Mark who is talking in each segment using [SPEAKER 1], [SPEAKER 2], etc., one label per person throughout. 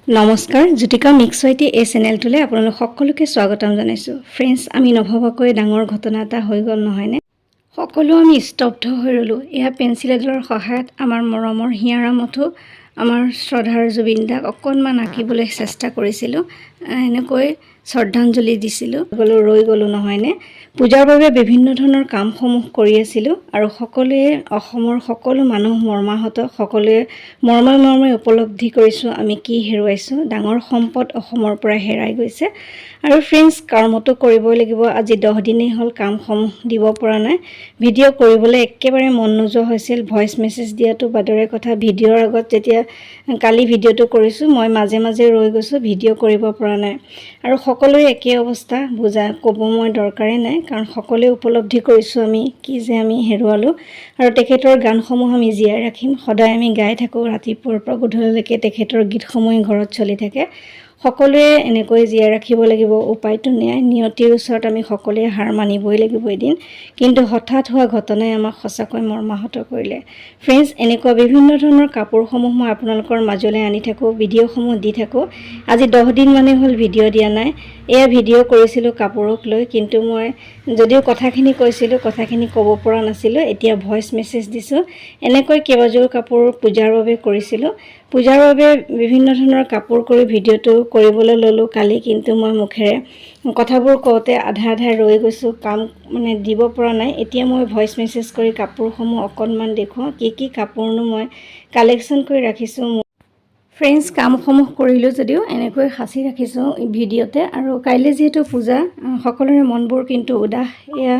[SPEAKER 1] নমস্কাৰ Jyotika mix YT এই চেনেলটোলৈ আপোনালোক সকলোকে স্বাগতম জনাইছোঁ। ফ্ৰেণ্ডছ, আমি নভবাকৈ ডাঙৰ ঘটনা এটা হৈ গ'ল নহয়নে? সকলো আমি স্তব্ধ হৈ ৰ'লোঁ। এয়া পেঞ্চিল এডালৰ সহায়ত আমাৰ মৰমৰ হিয়াৰা মথো আমাৰ শ্ৰদ্ধাৰ জুবিন দাক অকণমান আঁকিবলৈ চেষ্টা কৰিছিলোঁ। এনেকৈ শ্ৰদ্ধাঞ্জলি দিছিলোঁ। ৰৈ গ'লোঁ নহয়নে? পূজাৰ বাবে বিভিন্ন ধৰণৰ কামসমূহ কৰি আছিলোঁ আৰু সকলোৱে অসমৰ সকলো মানুহ মৰ্মাহত, সকলোৱে মৰ্মে উপলব্ধি কৰিছোঁ আমি কি হেৰুৱাইছোঁ। ডাঙৰ সম্পদ অসমৰ পৰা হেৰাই গৈছে। আৰু ফ্ৰেণ্ডছ, কৰ্মটো কৰিবই লাগিব। আজি 10 দিনেই হ'ল কামসমূহ দিব পৰা নাই। ভিডিঅ' কৰিবলৈ একেবাৰে মন নোযোৱা হৈছিল। ভইচ মেছেজ দিয়াটো বাদৰে কথা, ভিডিঅ'ৰ আগত যেতিয়া কালি ভিডিঅ'টো কৰিছোঁ মই মাজে মাজে ৰৈ গৈছোঁ, ভিডিঅ' কৰিব পৰা নাই। আৰু সকলোৰে একেই অৱস্থা, ক'ব মই দৰকাৰেই নাই, কাৰণ সকলোৱে উপলব্ধি কৰিছোঁ আমি কি যে আমি হেৰুৱালোঁ। আৰু তেখেতৰ গানসমূহ আমি জীয়াই ৰাখিম। সদায় আমি গাই থাকোঁ, ৰাতিপুৱাৰ পৰা গধূলিলৈকে তেখেতৰ গীতসমূহ ঘৰত চলি থাকে। সকলোৱে এনেকৈ জীয়াই ৰাখিব লাগিব। উপায়টো নাই, নিয়তিৰ ওচৰত আমি সকলোৱে হাৰ মানিবই লাগিব এদিন। কিন্তু হঠাৎ হোৱা ঘটনাই আমাক সঁচাকৈ মৰ্মাহত কৰিলে। ফ্ৰেণ্ডছ, এনেকুৱা বিভিন্ন ধৰণৰ কাপোৰসমূহ মই আপোনালোকৰ মাজলৈ আনি থাকোঁ, ভিডিঅ'সমূহ দি থাকোঁ। আজি 10 দিন মানেই হ'ল ভিডিঅ' দিয়া নাই। এয়া ভিডিঅ' কৰিছিলোঁ কাপোৰক লৈ, কিন্তু মই যদিও কথাখিনি কৈছিলোঁ, কথাখিনি ক'ব পৰা নাছিলোঁ। এতিয়া ভইচ মেছেজ দিছোঁ। এনেকৈ কেইবাযোৰ কাপোৰ পূজাৰ বাবে কৰিছিলোঁ। পূজাৰ বাবে বিভিন্ন ধৰণৰ কাপোৰ কৰি ভিডিঅ'টো কৰিবলৈ ল'লোঁ কালি, কিন্তু মই মুখেৰে কথাবোৰ কওঁতে আধা ৰৈ গৈছোঁ, কাম দিব পৰা নাই। এতিয়া মই ভইচ মেছেজ কৰি কাপোৰসমূহ অকণমান দেখুৱাওঁ, কি কাপোৰনো মই কালেকশ্যন কৰি ৰাখিছোঁ। ফ্ৰেণ্ডছ, কামসমূহ কৰিলোঁ যদিও এনেকৈ সাঁচি ৰাখিছোঁ ভিডিঅ'তে। আৰু কাইলৈ যিহেতু পূজা, সকলোৰে মনবোৰ কিন্তু উদাস। এয়া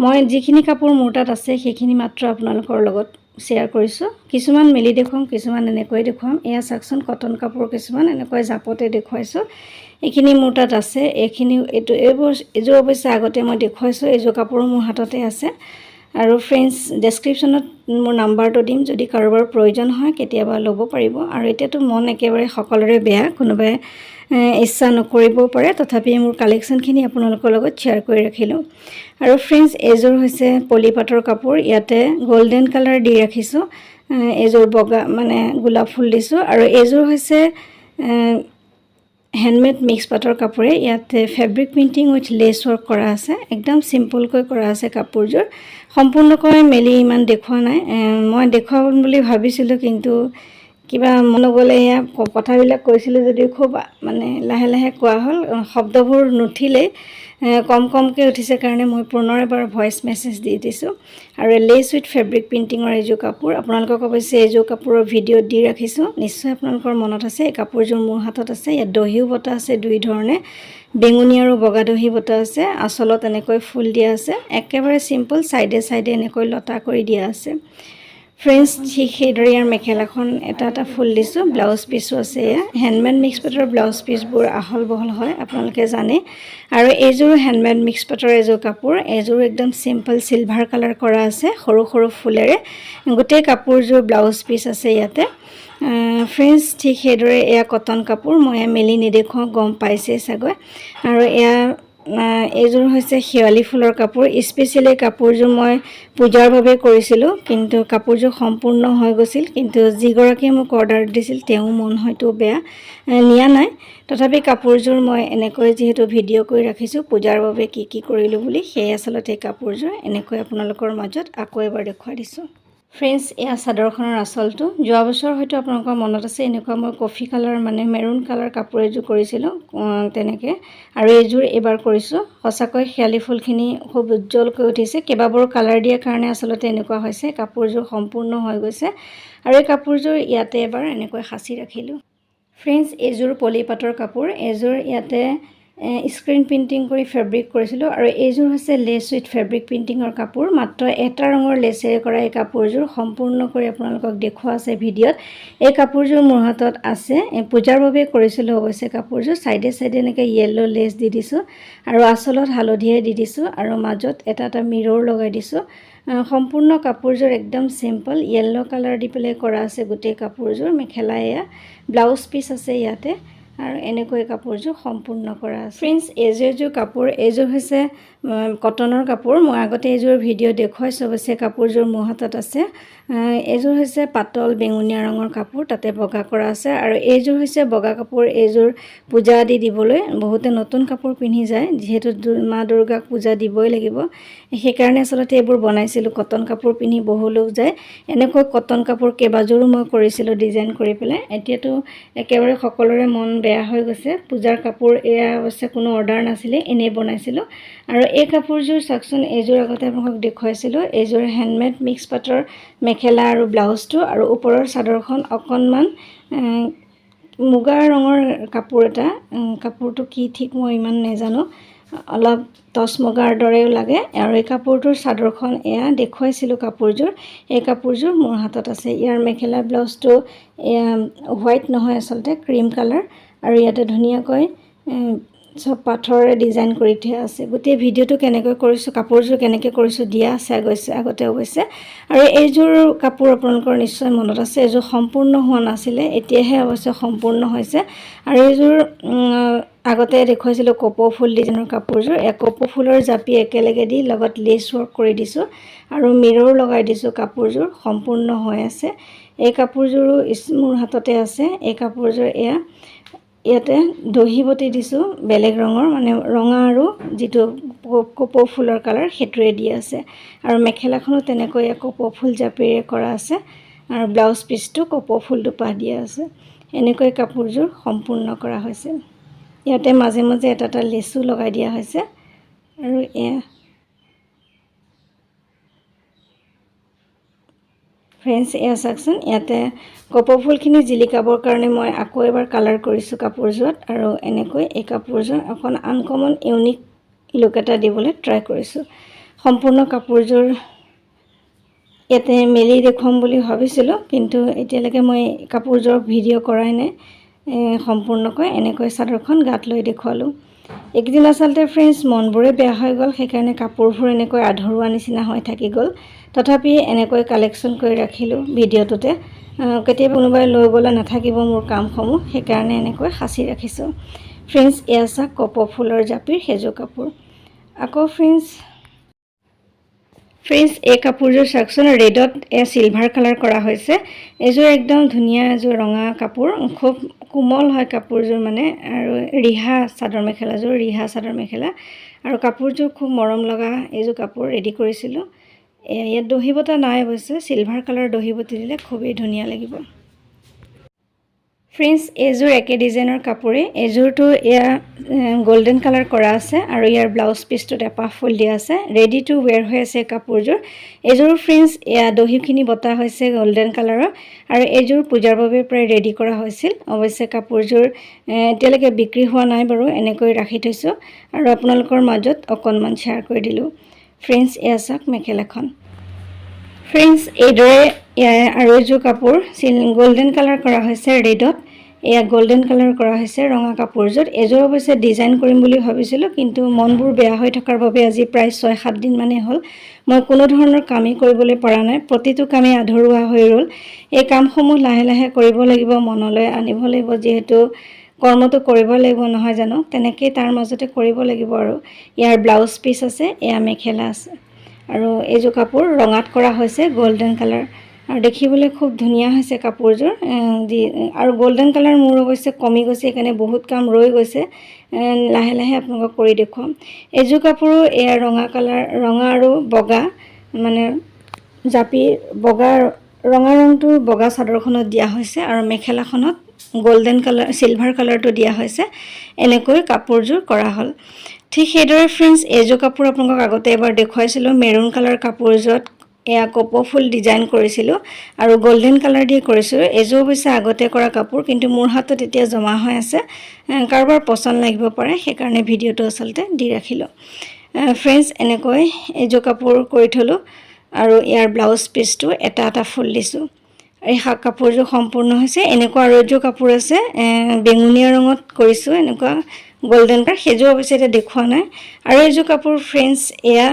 [SPEAKER 1] মই যিখিনি কাপোৰ মোৰ তাত আছে সেইখিনি মাত্ৰ আপোনালোকৰ লগত শ্বেয়াৰ কৰিছোঁ। কিছুমান মেলি দেখুৱাম, কিছুমান এনেকৈ দেখুৱাম। এয়া চাওকচোন, কটন কাপোৰ কিছুমান এনেকৈ জাপতে দেখুৱাইছোঁ। এইখিনি মোৰ তাত আছে। এইযোৰ অৱশ্যে আগতে মই দেখুৱাইছোঁ। এইযোৰ কাপোৰো মোৰ হাততে আছে। আৰু ফ্ৰেণ্ডছ, ডেছক্ৰিপশ্যনত মোৰ নাম্বাৰটো দিম, যদি কাৰোবাৰ প্ৰয়োজন হয় কেতিয়াবা ল'ব পাৰিব। আৰু এতিয়াতো মন একেবাৰে সকলোৰে বেয়া, কোনোবাই ইচ্ছা নকৰিবও পাৰে, তথাপি মোৰ কালেকশ্যনখিনি আপোনালোকৰ লগত শ্বেয়াৰ কৰি ৰাখিলোঁ। আৰু ফ্ৰেণ্ডছ, এইযোৰ হৈছে পলিপাটৰ কাপোৰ। ইয়াতে গল্ডেন কালাৰ দি ৰাখিছোঁ। এইযোৰ বগা গোলাপ ফুল দিছোঁ। আৰু এইযোৰ হৈছে হেণ্ডমেড মিক্স পাটৰ কাপোৰে। ইয়াতে fabric printing with lace work কৰা আছে। একদম চিম্পলকৈ কৰা আছে কাপোৰযোৰ। সম্পূৰ্ণকৈ মেলি ইমান দেখুওৱা নাই। মই দেখুৱাম বুলি ভাবিছিলোঁ, কিন্তু কিবা মন নগ'লে। এয়া কথাবিলাক কৈছিলোঁ যদিও খুব লাহে লাহে কোৱা হ'ল, শব্দবোৰ নুঠিলেই, কমকৈ উঠিছে কাৰণে মই পুনৰ এবাৰ ভইচ মেছেজ দি দিছোঁ। আৰু লেছ উইথ ফেব্ৰিক প্ৰিণ্টিঙৰ এইযোৰ কাপোৰ আপোনালোকক অৱশ্যে এইযোৰ কাপোৰৰ ভিডিঅ' দি ৰাখিছোঁ। নিশ্চয় আপোনালোকৰ মনত আছে। এই কাপোৰযোৰ মোৰ হাতত আছে। ইয়াত দহিও বটা আছে দুই ধৰণে, বেঙুনী আৰু বগা দহি বটা আছে। আঁচলত এনেকৈ ফুল দিয়া আছে। একেবাৰে চিম্পল, চাইডে এনেকৈ লতা কৰি দিয়া আছে। ফ্ৰেণ্ডছ, ঠিক সেইদৰে ইয়াৰ মেখেলাখন এটা ফুল দিছোঁ। ব্লাউজ পিছো আছে। এয়া হেণ্ডমেড মিক্স পাটৰ ব্লাউজ পিচবোৰ আহল বহল হয়, আপোনালোকে জানে। আৰু এইযোৰ হেণ্ডমেড মিক্স পাটৰ এযোৰ কাপোৰ। এইযোৰ একদম চিম্পল চিলভাৰ কালাৰ কৰা আছে, সৰু সৰু ফুলেৰে। গোটেই কাপোৰযোৰ ব্লাউজ পিচ আছে ইয়াতে। ফ্ৰেণ্ডছ, ঠিক সেইদৰে এয়া কটন কাপোৰ। মই মেলি নেদেখুৱাওঁ, গম পাইছেই চাগৈ। আৰু এইযোৰ হৈছে শেৱালি ফুলৰ কাপোৰ। স্পেচিয়েলি কাপোৰযোৰ মই পূজাৰ বাবে কৰিছিলোঁ, কিন্তু কাপোৰযোৰ সম্পূৰ্ণ হৈ গৈছিল। কিন্তু যিগৰাকীয়ে মোক অৰ্ডাৰ দিছিল তেওঁ মন হয়তো বেয়া, নিয়া নাই। তথাপি কাপোৰযোৰ মই এনেকৈ যিহেতু ভিডিঅ' কৰি ৰাখিছোঁ পূজাৰ বাবে কি কৰিলোঁ বুলি, সেয়ে আচলতে কাপোৰযোৰ এনেকৈ আপোনালোকৰ মাজত আকৌ এবাৰ দেখুৱাই দিছোঁ। ফ্ৰেণ্ডছ, এয়া চাদৰখনৰ আঁচলটো। যোৱা বছৰ হয়তো আপোনালোকৰ মনত আছে, এনেকুৱা মই কফি কালাৰ মেৰুন কালাৰ কাপোৰ এযোৰ কৰিছিলোঁ তেনেকৈ। আৰু এইযোৰ এইবাৰ কৰিছোঁ। সঁচাকৈ শেৱালি ফুলখিনি খুব উজ্জ্বলকৈ উঠিছে। কেইবাবাৰো কালাৰ দিয়াৰ কাৰণে আচলতে এনেকুৱা হৈছে। কাপোৰযোৰ সম্পূৰ্ণ হৈ গৈছে। আৰু এই কাপোৰযোৰ ইয়াতে এবাৰ এনেকৈ সাঁচি ৰাখিলোঁ। ফ্ৰেণ্ডছ, এইযোৰ পলিপাটৰ কাপোৰ। এইযোৰ ইয়াতে স্ক্ৰীণ প্ৰিণ্টিং কৰি ফেব্ৰিক কৰিছিলোঁ। আৰু এইযোৰ হৈছে লেছ উইথ ফেব্ৰিক প্ৰিণ্টিঙৰ কাপোৰ। মাত্ৰ এটা ৰঙৰ লেছেৰে কৰা এই কাপোৰযোৰ সম্পূৰ্ণ কৰি আপোনালোকক দেখুওৱা আছে ভিডিঅ'ত। এই কাপোৰযোৰ মোৰ হাতত আছে। পূজাৰ বাবে কৰিছিলোঁ অৱশ্যে কাপোৰযোৰ। চাইডে এনেকৈ য়েল্ল' লেছ দি দিছোঁ আৰু আঁচলত হালধিয়ে দি দিছোঁ আৰু মাজত এটা মিৰৰ লগাই দিছোঁ। সম্পূৰ্ণ কাপোৰযোৰ একদম চিম্পল য়েল্ল' কালাৰ দি পেলাই কৰা আছে গোটেই কাপোৰযোৰ। মেখেলা এয়া ব্লাউজ পিচ আছে ইয়াতে। আৰু এনেকৈ কাপোৰযোৰ সম্পূৰ্ণ কৰা আছে ফ্ৰেণ্ডছ এইযোৰ কাপোৰ এইযোৰ হৈছে কটনৰ কাপোৰ মই আগতে এইযোৰ ভিডিঅ' দেখুৱাইছোঁ অৱশ্যে কাপোৰযোৰ মোৰ হাতত আছে এইযোৰ হৈছে পাতল বেঙুনীয়া ৰঙৰ কাপোৰ তাতে বগা কৰা আছে আৰু এইযোৰ হৈছে বগা কাপোৰ এইযোৰ পূজা আদি দিবলৈ বহুতে নতুন কাপোৰ পিন্ধি যায় যিহেতু মা দুৰ্গাক পূজা দিবই লাগিব সেইকাৰণে আচলতে এইবোৰ বনাইছিলোঁ কটন কাপোৰ পিন্ধি বহু লোক যায় এনেকৈ কটন কাপোৰ কেইবাযোৰো মই কৰিছিলোঁ ডিজাইন কৰি পেলাই এতিয়াতো একেবাৰে সকলোৰে মন বেয়া হৈ গৈছে পূজাৰ কাপোৰ এয়া অৱশ্যে কোনো অৰ্ডাৰ নাছিলে এনেই বনাইছিলোঁ আৰু এই কাপোৰযোৰ চাওকচোন এইযোৰ আগতে আপোনাক দেখুৱাইছিলোঁ এইযোৰ হেণ্ডমেড মিক্স পাটৰ মেখেলা আৰু ব্লাউজটো আৰু ওপৰৰ চাদৰখন অকণমান মুগা ৰঙৰ কাপোৰ এটা কাপোৰটো কি ঠিক মই ইমান নাজানো অলপ টচ মুগাৰ দৰেও লাগে আৰু এই কাপোৰটোৰ চাদৰখন এয়া দেখুৱাইছিলোঁ কাপোৰযোৰ এই কাপোৰযোৰ মোৰ হাতত আছে ইয়াৰ মেখেলা ব্লাউজটো এয়া হোৱাইট নহয় আচলতে ক্ৰীম কালাৰ আৰু ইয়াতে ধুনীয়াকৈ সব পাথৰে ডিজাইন কৰি থোৱা আছে গোটেই ভিডিঅ'টো কেনেকৈ কৰিছোঁ কাপোৰযোৰ কেনেকৈ কৰিছোঁ দিয়া আছে আগতে অৱশ্যে আৰু এইযোৰ কাপোৰ আপোনালোকৰ নিশ্চয় মনত আছে এইযোৰ সম্পূৰ্ণ হোৱা নাছিলে এতিয়াহে অৱশ্যে সম্পূৰ্ণ হৈছে আৰু এইযোৰ আগতে দেখুৱাইছিলোঁ কপৌ ফুল ডিজাইনৰ কাপোৰযোৰ এই কপৌ ফুলৰ জাপি একেলগে দি লগত লেছ ৱৰ্ক কৰি দিছোঁ আৰু মিৰৰ লগাই দিছোঁ কাপোৰযোৰ সম্পূৰ্ণ হৈ আছে এই কাপোৰযোৰো মোৰ হাততে আছে এই কাপোৰযোৰ এয়া ইয়াতে দহি বটি দিছোঁ বেলেগ ৰঙৰ মানে ৰঙা আৰু যিটো কপৌ ফুলৰ কালাৰ সেইটোৱে দি আছে আৰু মেখেলাখনো তেনেকৈ কপৌ ফুল জাপিৰে কৰা আছে আৰু ব্লাউজ পিচটো কপৌ ফুল দুপা দিয়া আছে এনেকৈ কাপোৰযোৰ সম্পূৰ্ণ কৰা হৈছে ইয়াতে মাজে মাজে এটা লেচু লগাই দিয়া হৈছে আৰু এয়া ফ্ৰেণ্ডছ এয়া চাওকচোন ইয়াতে কপৌ ফুলখিনি জিলিকাবৰ কাৰণে মই আকৌ এবাৰ কালাৰ কৰিছোঁ কাপোৰযোৰত আৰু এনেকৈ এই কাপোৰযোৰ অকণ আনকমন ইউনিক লুক এটা দিবলৈ ট্ৰাই কৰিছোঁ সম্পূৰ্ণ কাপোৰযোৰ ইয়াতে মেলি দেখুৱাম বুলি ভাবিছিলোঁ কিন্তু এতিয়ালৈকে মই কাপোৰযোৰ ভিডিঅ' কৰাই নাই সম্পূৰ্ণকৈ এনেকৈ চাদৰখন গাত লৈ দেখুৱালোঁ একদিন আচলতে ফ্ৰেণ্ডছ মনবোৰে বেয়া হৈ গ'ল সেইকাৰণে কাপোৰবোৰ এনেকৈ আধৰুৱা নিচিনা হৈ থাকি গ'ল তথাপি এনেকৈ কালেকশ্যন কৰি ৰাখিলোঁ ভিডিঅ'টোতে কেতিয়াবা কোনোবাই লৈ গ'লে নাথাকিব মোৰ কামসমূহ সেইকাৰণে এনেকৈ সাঁচি ৰাখিছোঁ ফ্ৰেণ্ডছ এয়া চাওক কপৌ ফুলৰ জাপিৰ সেইযোৰ কাপোৰ আকৌ ফ্ৰেণ্ডছ এই কাপোৰযোৰ চাওকচোন ৰেডত চিলভাৰ কালাৰ কৰা হৈছে এইযোৰ একদম ধুনীয়া এযোৰ ৰঙা কাপোৰ খুব কোমল হয় কাপোৰযোৰ মানে আৰু ৰিহা চাদৰ মেখেলা আৰু কাপোৰযোৰ খুব মৰম লগা এইযোৰ কাপোৰ ৰেডি কৰিছিলোঁ ইয়াত দহি বটা নাই অৱশ্যে চিলভাৰ কালাৰ দহি বটি দিলে খুবেই ধুনীয়া লাগিব ফ্ৰেণ্ডছ এইযোৰ একে ডিজাইনৰ কাপোৰে এইযোৰটো এয়া গোল্ডেন কালাৰ কৰা আছে আৰু ইয়াৰ ব্লাউজ পিচটোত এপাহ ফুল দিয়া আছে ৰেডি টু ৱেৰ হৈ আছে কাপোৰযোৰ এইযোৰ ফ্ৰেণ্ডছ এয়া দহিখিনি বটা হৈছে গোল্ডেন কালাৰৰ আৰু এইযোৰ পূজাৰ বাবে প্ৰায় ৰেডি কৰা হৈছিল অৱশ্যে কাপোৰযোৰ এতিয়ালৈকে বিক্ৰী হোৱা নাই বাৰু এনেকৈ ৰাখি থৈছোঁ আৰু আপোনালোকৰ মাজত অকণমান শ্বেয়াৰ কৰি দিলোঁ ফ্ৰেণ্ডছ এয়া চাওক মেখেলাখন ফ্ৰেণ্ডছ এইদৰে আৰু এযোৰ কাপোৰ গোল্ডেন কালাৰ কৰা হৈছে ৰেডত এয়া গোল্ডেন কালাৰ কৰা হৈছে ৰঙা কাপোৰযোৰ এযোৰ অৱশ্যে ডিজাইন কৰিম বুলি ভাবিছিলোঁ কিন্তু মনবোৰ বেয়া হৈ থকাৰ বাবে আজি প্ৰায় 6-7 দিন মানে হ'ল মই কোনো ধৰণৰ কামেই কৰিবলৈ পৰা নাই প্ৰতিটো কামেই আধৰুৱা হৈ ৰ'ল এই কামসমূহ লাহে লাহে কৰিব লাগিব মনলৈ আনিব লাগিব যিহেতু কৰ্মটো কৰিব লাগিব নহয় জানো তেনেকৈ তাৰ মাজতে কৰিব লাগিব আৰু ইয়াৰ ব্লাউজ পিচ আছে এয়া মেখেলা আছে আৰু এইযোৰ কাপোৰ ৰঙাত কৰা হৈছে গোল্ডেন কালাৰ আৰু দেখিবলৈ খুব ধুনীয়া হৈছে কাপোৰযোৰ আৰু গোল্ডেন কালাৰ মোৰ অৱশ্যে কমি গৈছে সেইকাৰণে বহুত কাম ৰৈ গৈছে লাহে লাহে আপোনালোকক কৰি দেখুৱাম এইযোৰ কাপোৰো এয়া ৰঙা আৰু বগা মানে জাপি বগা ৰঙা ৰংটো বগা চাদৰখনত দিয়া হৈছে আৰু মেখেলাখনত গোল্ডেন কালাৰ চিলভাৰ কালাৰটো দিয়া হৈছে এনেকৈ কাপোৰযোৰ কৰা হ'ল ঠিক সেইদৰে ফ্ৰেণ্ডছ এইযোৰ কাপোৰ আপোনালোকক আগতে এবাৰ দেখুৱাইছিলোঁ মেৰুন কালাৰ কাপোৰযোৰত এয়া কপৌ ফুল ডিজাইন কৰিছিলোঁ আৰু গোল্ডেন কালাৰ দি কৰিছিলোঁ এইযোৰ অৱশ্যে আগতে কৰা কাপোৰ কিন্তু মোৰ হাতত এতিয়া জমা হৈ আছে কাৰোবাৰ পচন্দ লাগিব পাৰে সেইকাৰণে ভিডিঅ'টো আচলতে দি ৰাখিলোঁ ফ্ৰেণ্ডছ এনেকৈ এইযোৰ কাপোৰ কৰি থলোঁ আৰু ইয়াৰ ব্লাউজ পিচটো এটা ফুল দিছোঁ এই কাপোৰযোৰ সম্পূৰ্ণ হৈছে এনেকুৱা আৰু এযোৰ কাপোৰ আছে বেঙুনীয়া ৰঙত কৰিছোঁ এনেকুৱা গোল্ডেন কালাৰ সেইযোৰ অৱশ্যে এতিয়া দেখুওৱা নাই আৰু এইযোৰ কাপোৰ ফ্ৰেণ্ডছ এয়া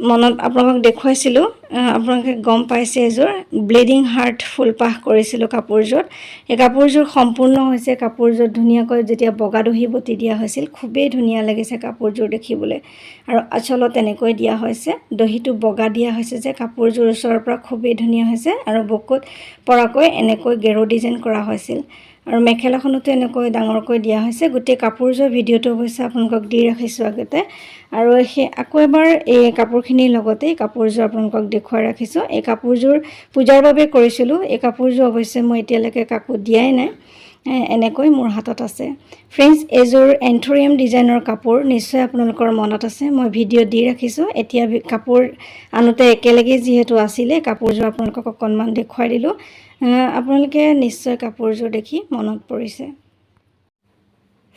[SPEAKER 1] মনত আপোনালোকক দেখুৱাইছিলোঁ, আপোনালোকে গম পাইছে এযোৰ ব্লিডিং হাৰ্ট ফুলপাহ কৰিছিলোঁ কাপোৰযোৰত। এই কাপোৰযোৰ সম্পূৰ্ণ হৈছে। কাপোৰযোৰ ধুনীয়াকৈ যেতিয়া বগা দহি বটি দিয়া হৈছিল, খুবেই ধুনীয়া লাগিছে কাপোৰযোৰ দেখিবলৈ। আৰু আঁচলত এনেকৈ দিয়া হৈছে, দহিটো বগা দিয়া হৈছে যে কাপোৰযোৰ ওচৰৰ পৰা খুবেই ধুনীয়া হৈছে। আৰু বুকুত পৰাকৈ এনেকৈ গেৰু ডিজাইন কৰা হৈছিল। আৰু মেখেলাখনতো এনেকৈ ডাঙৰকৈ দিয়া হৈছে। গোটেই কাপোৰযোৰ ভিডিঅ'টো অৱশ্যে আপোনালোকক দি ৰাখিছোঁ আগতে। আৰু আকৌ এবাৰ এই কাপোৰখিনিৰ লগতে কাপোৰযোৰ আপোনালোকক দেখুৱাই ৰাখিছোঁ। এই কাপোৰযোৰ পূজাৰ বাবে কৰিছিলোঁ। এই কাপোৰযোৰ অৱশ্যে মই এতিয়ালৈকে কাকো দিয়াই নাই, এনেকৈ মোৰ হাতত আছে। ফ্ৰেণ্ডছ, এইযোৰ এন্থোৰিয়াম ডিজাইনৰ কাপোৰ নিশ্চয় আপোনালোকৰ মনত আছে, মই ভিডিঅ' দি ৰাখিছোঁ। এতিয়া কাপোৰ আনোতে একেলগে যিহেতু আছিলে, কাপোৰযোৰ আপোনালোকক অকণমান দেখুৱাই দিলোঁ। আপোনালোকে নিশ্চয় কাপোৰযোৰ দেখি মনত পৰিছে।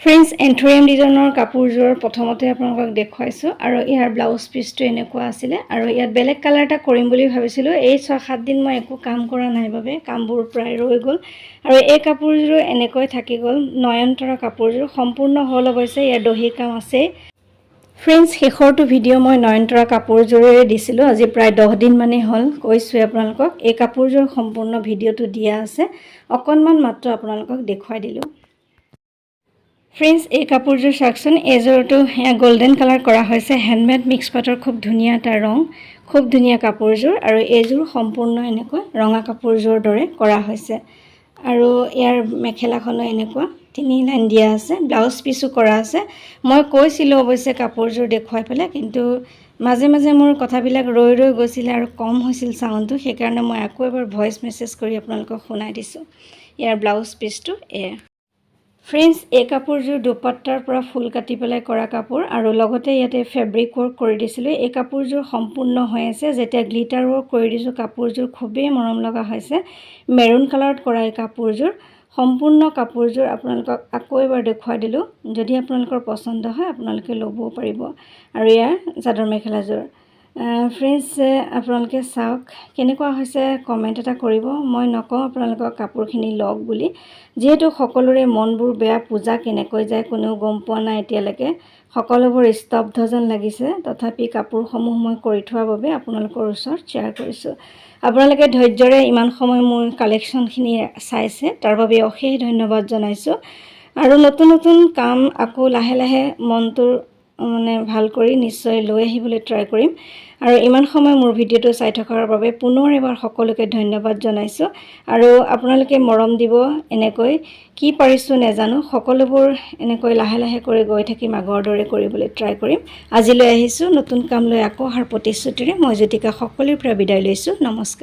[SPEAKER 1] ফ্ৰেণ্ডছ, এন্থোৰিয়াম ডিজাইনৰ কাপোৰযোৰ প্ৰথমতে আপোনালোকক দেখুৱাইছোঁ। আৰু ইয়াৰ ব্লাউজ পিচটো এনেকুৱা আছিলে। আৰু ইয়াত বেলেগ কালাৰ এটা কৰিম বুলি ভাবিছিলোঁ। এই 6-7 দিন মই একো কাম কৰা নাই বাবে কামবোৰ প্ৰায় ৰৈ গ'ল। আৰু এই কাপোৰযোৰ এনেকৈ থাকি গ'ল। নয়নতৰা কাপোৰযোৰ সম্পূৰ্ণ হ'ল অৱশ্যে, ইয়াৰ দহি কাম আছেই। ফ্ৰেণ্ডছ, শেষৰটো ভিডিঅ' মই নয়নতৰা কাপোৰযোৰেৰে দিছিলোঁ। আজি প্ৰায় 10 দিন মানেই হ'ল কৈছোঁৱে আপোনালোকক। এই কাপোৰযোৰ সম্পূৰ্ণ ভিডিঅ'টো দিয়া আছে, অকণমান মাত্ৰ আপোনালোকক দেখুৱাই দিলোঁ। ফ্ৰেণ্ডছ, এই কাপোৰযোৰ চাওকচোন। এইযোৰটো গল্ডেন কালাৰ কৰা হৈছে, হেণ্ডমেড মিক্স পাটৰ খুব ধুনীয়া এটা ৰং, খুব ধুনীয়া কাপোৰযোৰ। আৰু এইযোৰ সম্পূৰ্ণ এনেকৈ ৰঙা কাপোৰযোৰৰ দৰে কৰা হৈছে। আৰু ইয়াৰ মেখেলাখনো এনেকুৱা 3 লাইন দিয়া আছে, ব্লাউজ পিচো কৰা আছে। মই কৈছিলোঁ অৱশ্যে কাপোৰযোৰ দেখুৱাই পেলাই, কিন্তু মাজে মাজে মোৰ কথাবিলাক ৰৈ গৈছিলে আৰু কম হৈছিল চাউণ্ডটো, সেইকাৰণে মই আকৌ এবাৰ ভইচ মেছেজ কৰি আপোনালোকক শুনাই দিছোঁ। ইয়াৰ ব্লাউজ পিচটো এয়া। ফ্ৰেণ্ডছ, এই কাপোৰযোৰ দুপাট্টাৰ পৰা ফুল কাটি পেলাই কৰা কাপোৰ, আৰু লগতে ইয়াতে ফেব্ৰিক ৱৰ্ক কৰি দিছিলোঁ। এই কাপোৰযোৰ সম্পূৰ্ণ হৈ আছে। যেতিয়া গ্লিটাৰ ৱৰ্ক কৰি দিছোঁ, কাপোৰযোৰ খুবেই মৰম লগা হৈছে। মেৰুন কালাৰত কৰা এই কাপোৰযোৰ সম্পূৰ্ণ কাপোৰযোৰ আপোনালোকক আকৌ এবাৰ দেখুৱাই দিলোঁ। যদি আপোনালোকৰ পচন্দ হয় আপোনালোকে ল'বও পাৰিব। আৰু ইয়াৰ চাদৰ মেখেলাযোৰ ফ্ৰেণ্ডছ, আপোনালোকে চাওক কেনেকুৱা হৈছে, কমেণ্ট এটা কৰিব। মই নকওঁ আপোনালোকক কাপোৰখিনি লওক বুলি, যিহেতু সকলোৰে মনবোৰ বেয়া, পূজা কেনেকৈ যায় কোনেও গম পোৱা নাই এতিয়ালৈকে। সকলোবোৰ স্তব্ধ যেন লাগিছে। তথাপি কাপোৰসমূহ মই কৰি থোৱাৰ বাবে আপোনালোকৰ ওচৰত শ্বেয়াৰ কৰিছোঁ। আপোনালোকে ধৈৰ্য্যৰে ইমান সময় মোৰ কালেকশ্যনখিনি চাইছে, তাৰ বাবে অশেষ ধন্যবাদ জনাইছোঁ। আৰু নতুন নতুন কাম আকৌ লাহে লাহে মনটোৰ ভাল কৰি নিশ্চয় লৈ আহিবলৈ ট্ৰাই কৰিম। আৰু ইমান সময় মোৰ ভিডিঅ'টো চাই থকাৰ বাবে পুনৰ এবাৰ সকলোকে ধন্যবাদ জনাইছোঁ। আৰু আপোনালোকে মৰম দিব, এনেকৈ কি পাৰিছোঁ নেজানো, সকলোবোৰ এনেকৈ লাহে লাহে কৰি গৈ থাকিম, আগৰ দৰে কৰিবলৈ ট্ৰাই কৰিম। আজিলৈ আহিছোঁ, নতুন কাম লৈ আকৌ অহাৰ প্ৰতিশ্ৰুতিৰে মই জ্যোতিকা সকলোৰে পৰা বিদায় লৈছোঁ। নমস্কাৰ।